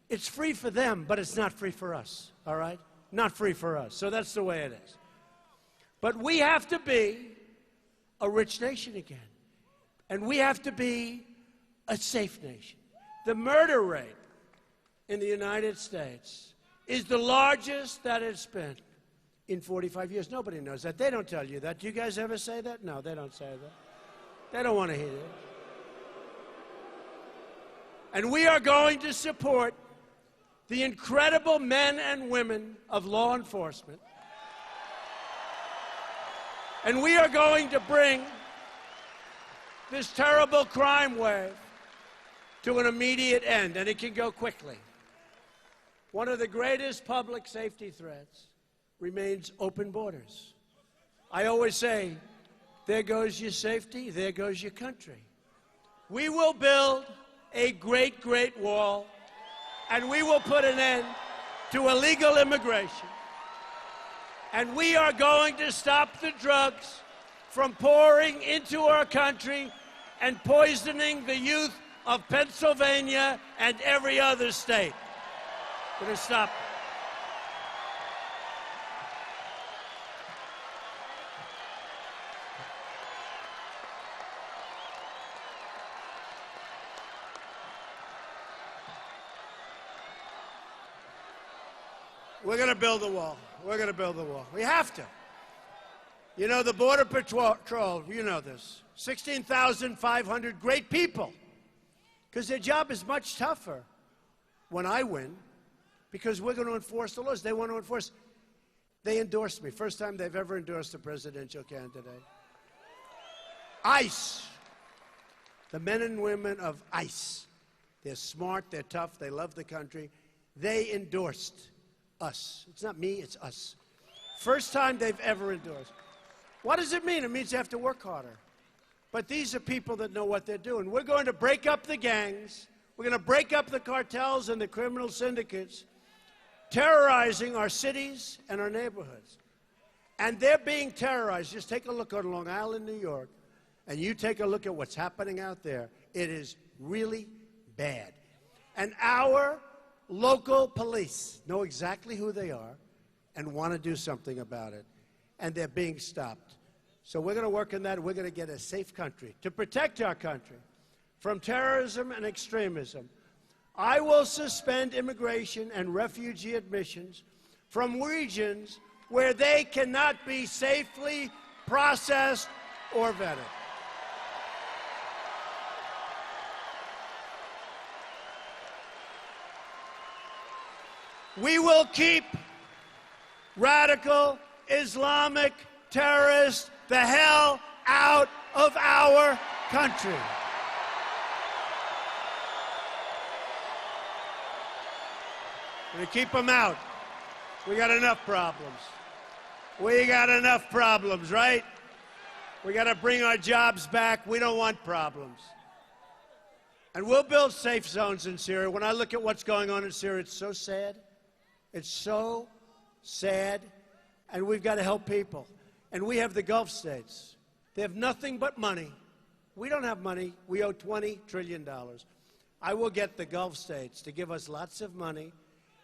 it's free for them, but it's not free for us, all right? not free for us. So that's the way it is. But we have to be a rich nation again. And we have to be a safe nation. The murder rate in the United States is the largest that it's been in 45 years. Nobody knows that. They don't tell you that. Do you guys ever say that? No, they don't say that. They don't want to hear it. And we are going to support the incredible men and women of law enforcement. And we are going to bring this terrible crime wave to an immediate end, and it can go quickly. One of the greatest public safety threats remains open borders. I always say, there goes your safety, there goes your country. We will build a great, great wall, and we will put an end to illegal immigration. And we are going to stop the drugs from pouring into our country and poisoning the youth of Pennsylvania and every other state. We're going to stop it. We're going to build a wall. We're going to build a wall. We have to. You know, the Border Patrol, you know this, 16,500 great people, because their job is much tougher when I win, because we're going to enforce the laws. They want to enforce. They endorsed me. First time they've ever endorsed a presidential candidate. ICE, the men and women of ICE. They're smart, they're tough, they love the country. They endorsed us. It's not me, it's us. First time they've ever endorsed. What does it mean? It means you have to work harder. But these are people that know what they're doing. We're going to break up the gangs. We're going to break up the cartels and the criminal syndicates terrorizing our cities and our neighborhoods. And they're being terrorized. Just take a look on Long Island, New York, and you take a look at what's happening out there. It is really bad. And our local police know exactly who they are and want to do something about it. And they're being stopped. So we're going to work on that. We're going to get a safe country to protect our country from terrorism and extremism. I will suspend immigration and refugee admissions from regions where they cannot be safely processed or vetted. We will keep radical Islamic terrorists the hell out of our country. We're going to keep them out. We got enough problems. We got enough problems, right? We got to bring our jobs back. We don't want problems. And we'll build safe zones in Syria. When I look at what's going on in Syria, it's so sad. It's so sad. And we've got to help people. And we have the Gulf states. They have nothing but money. We don't have money. We owe $20 trillion. I will get the Gulf states to give us lots of money,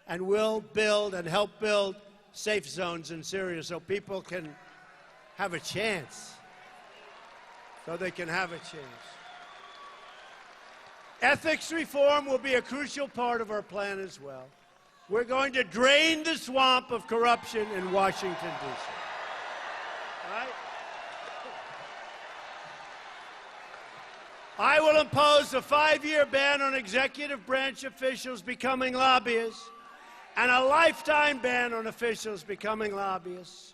and we'll build and help build safe zones in Syria so people can have a chance. So they can have a chance. Ethics reform will be a crucial part of our plan as well. We're going to drain the swamp of corruption in Washington, D.C. Right? I will impose a 5-year ban on executive branch officials becoming lobbyists and a lifetime ban on officials becoming lobbyists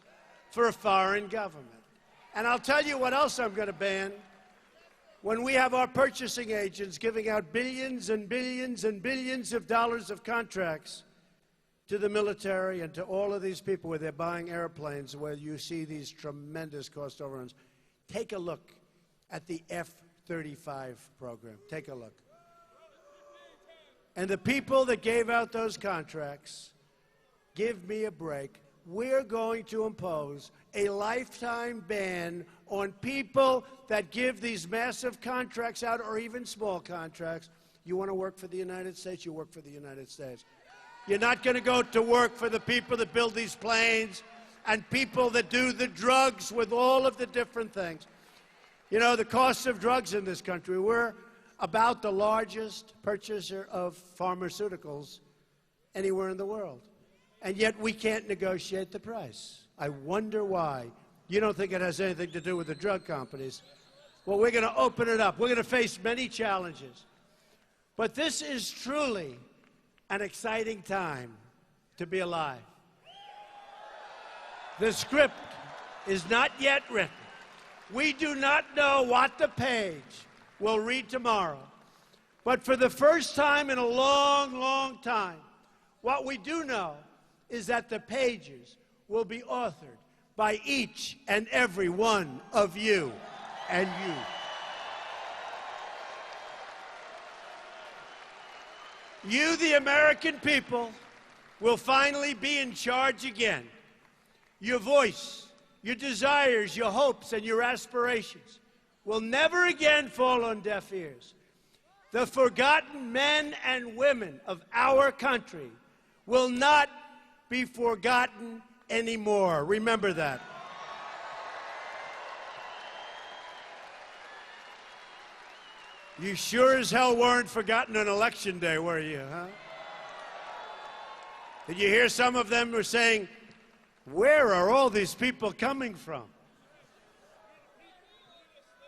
for a foreign government. And I'll tell you what else I'm going to ban. When we have our purchasing agents giving out billions and billions and billions of dollars of contracts to the military and to all of these people where they're buying airplanes, where you see these tremendous cost overruns, take a look at the F-35 program. Take a look. And the people that gave out those contracts, give me a break. We're going to impose a lifetime ban on people that give these massive contracts out, or even small contracts. You want to work for the United States, you work for the United States. You're not going to go to work for the people that build these planes and people that do the drugs with all of the different things. You know, the cost of drugs in this country, we're about the largest purchaser of pharmaceuticals anywhere in the world. And yet we can't negotiate the price. I wonder why. You don't think it has anything to do with the drug companies. Well, we're going to open it up. We're going to face many challenges. But this is truly an exciting time to be alive. The script is not yet written. We do not know what the page will read tomorrow. But for the first time in a long, long time, what we do know is that the pages will be authored by each and every one of you and you. You, the American people, will finally be in charge again. Your voice, your desires, your hopes, and your aspirations will never again fall on deaf ears. The forgotten men and women of our country will not be forgotten anymore. Remember that. You sure as hell weren't forgotten on Election Day, were you, huh? Did you hear some of them were saying, where are all these people coming from?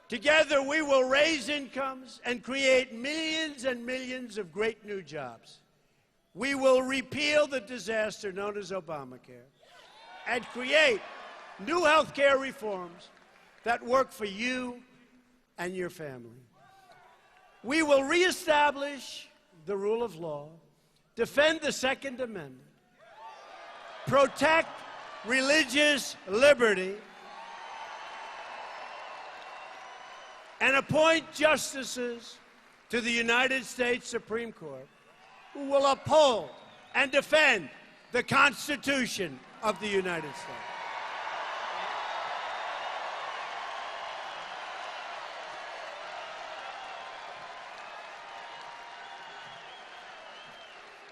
Together we will raise incomes and create millions and millions of great new jobs. We will repeal the disaster known as Obamacare and create new health care reforms that work for you and your family. We will reestablish the rule of law, defend the Second Amendment, protect religious liberty, and appoint justices to the United States Supreme Court who will uphold and defend the Constitution of the United States.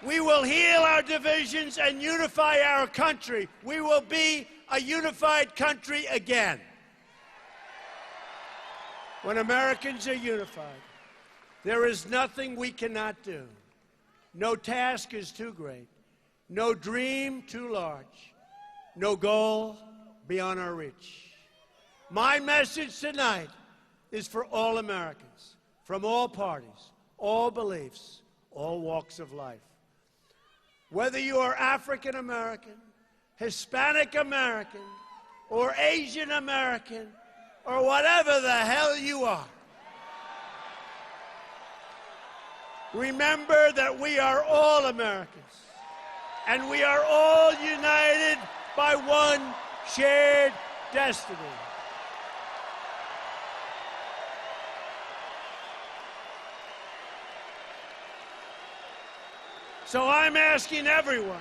We will heal our divisions and unify our country. We will be a unified country again. When Americans are unified, there is nothing we cannot do. No task is too great. No dream too large. No goal beyond our reach. My message tonight is for all Americans, from all parties, all beliefs, all walks of life. Whether you are African American, Hispanic American, or Asian American, or whatever the hell you are, remember that we are all Americans, and we are all united by one shared destiny. So I'm asking everyone,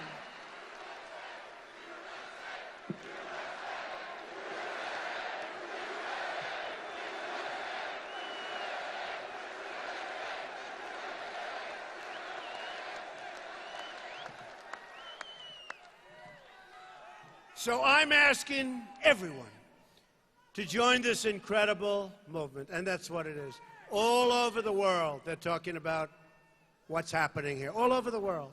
to join this incredible movement, and that's what it is. All over the world, they're talking about what's happening here, all over the world.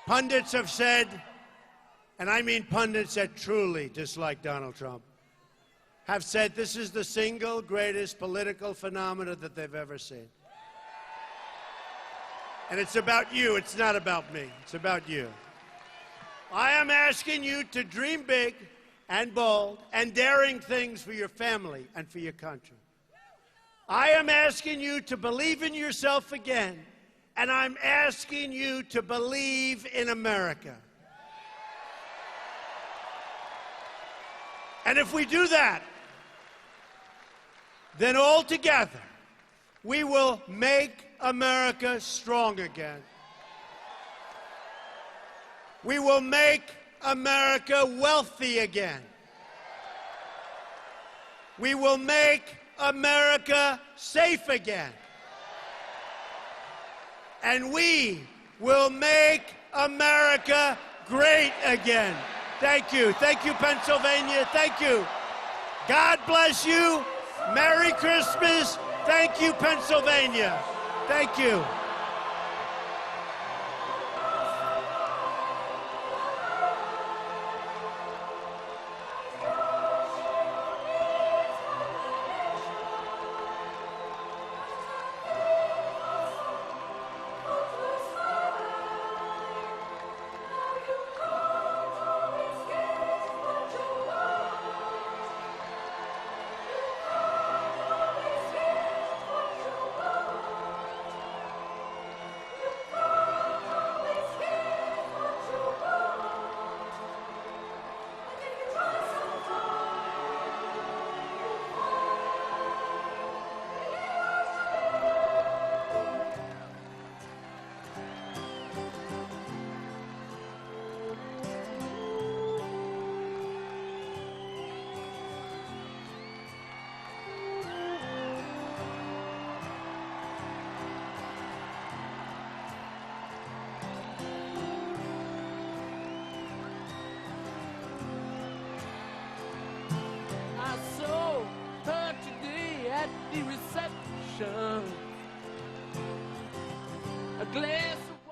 Pundits have said, and I mean pundits that truly dislike Donald Trump, have said this is the single greatest political phenomenon that they've ever seen. And it's about you, it's not about me, it's about you. I am asking you to dream big and bold and daring things for your family and for your country. I am asking you to believe in yourself again, and I'm asking you to believe in America. And if we do that, then all together, we will make America strong again. We will make America wealthy again. We will make America safe again. And we will make America great again. Thank you. Thank you, Pennsylvania. Thank you. God bless you. Merry Christmas. Thank you, Pennsylvania. Thank you. I saw her today at the reception. A glass of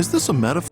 Is this a metaphor?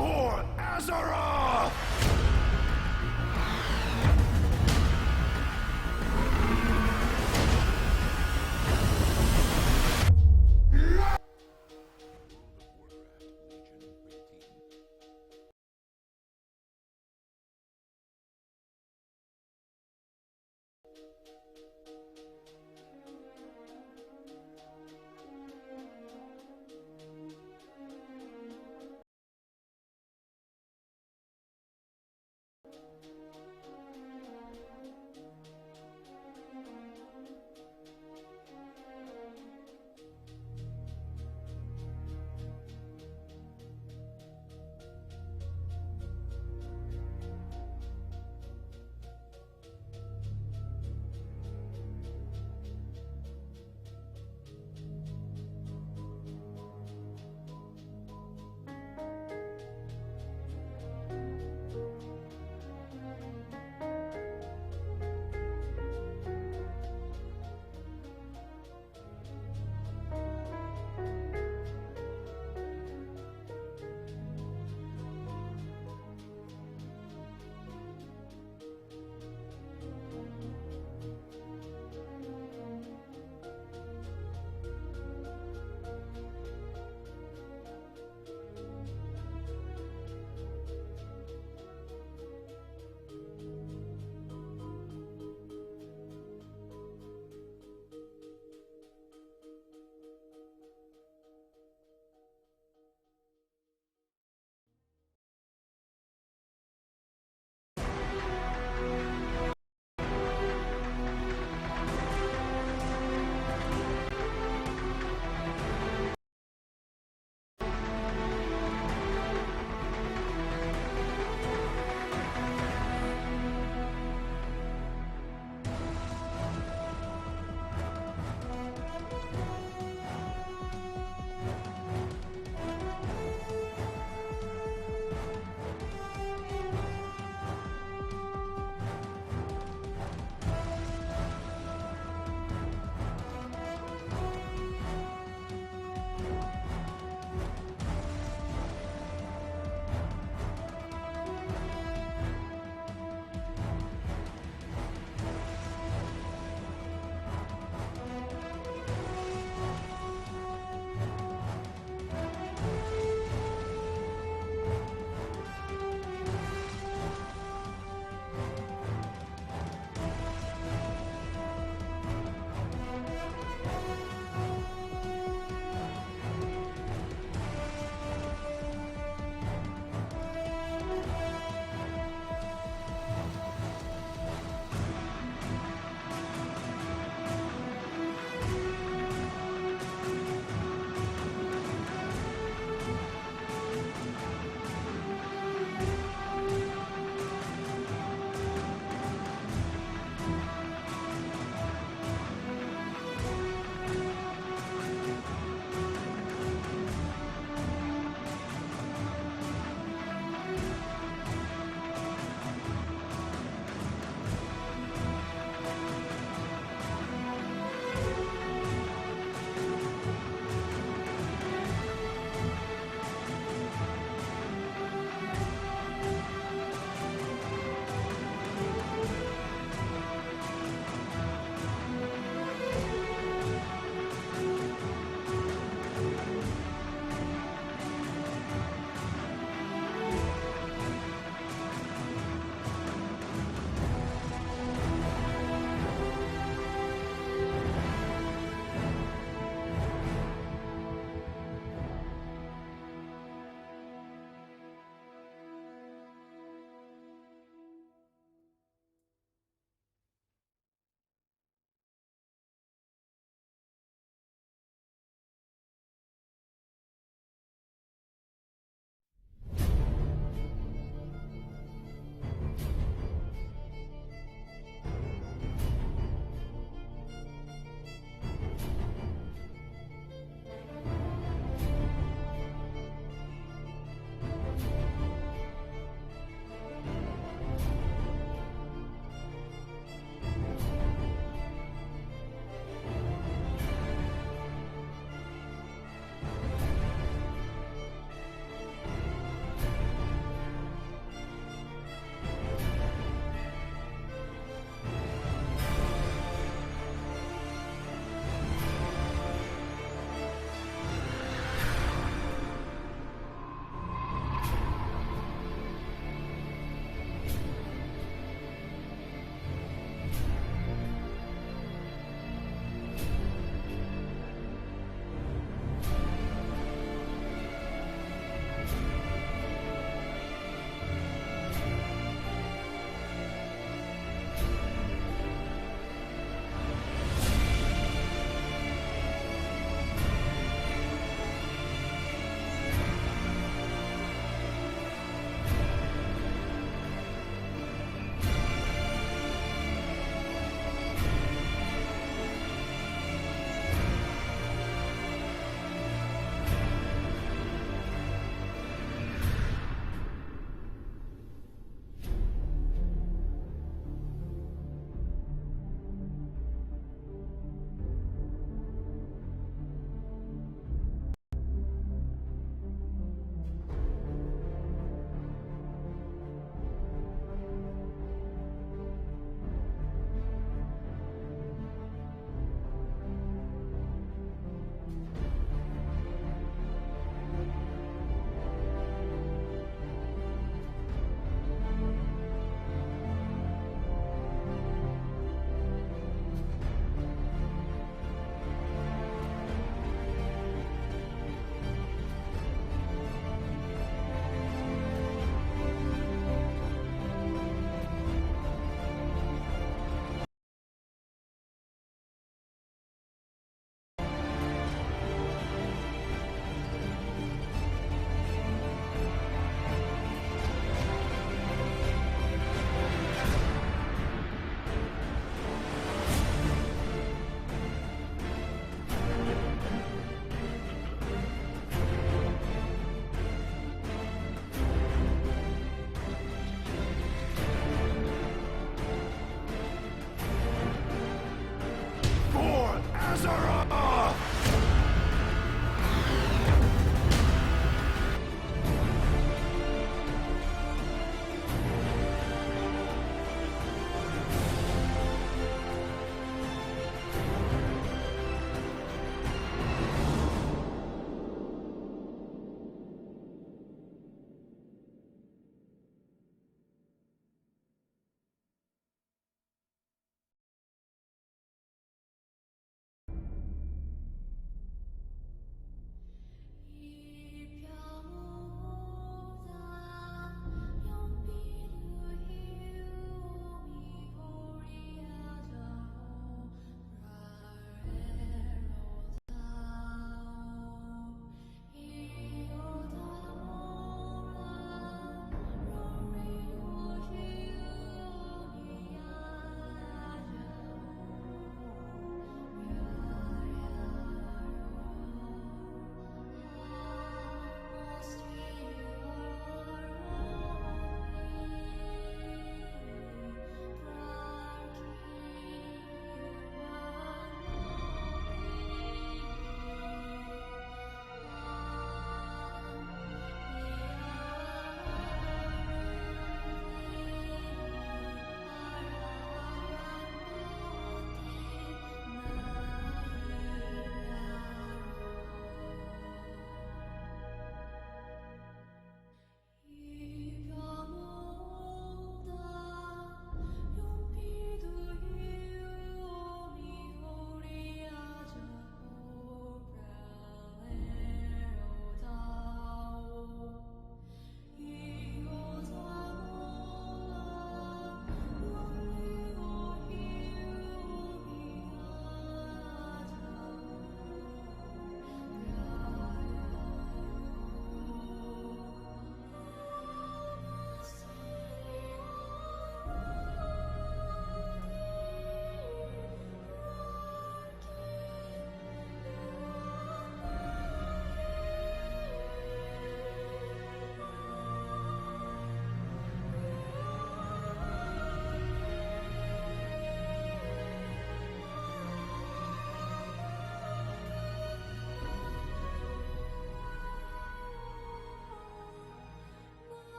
for Azeroth!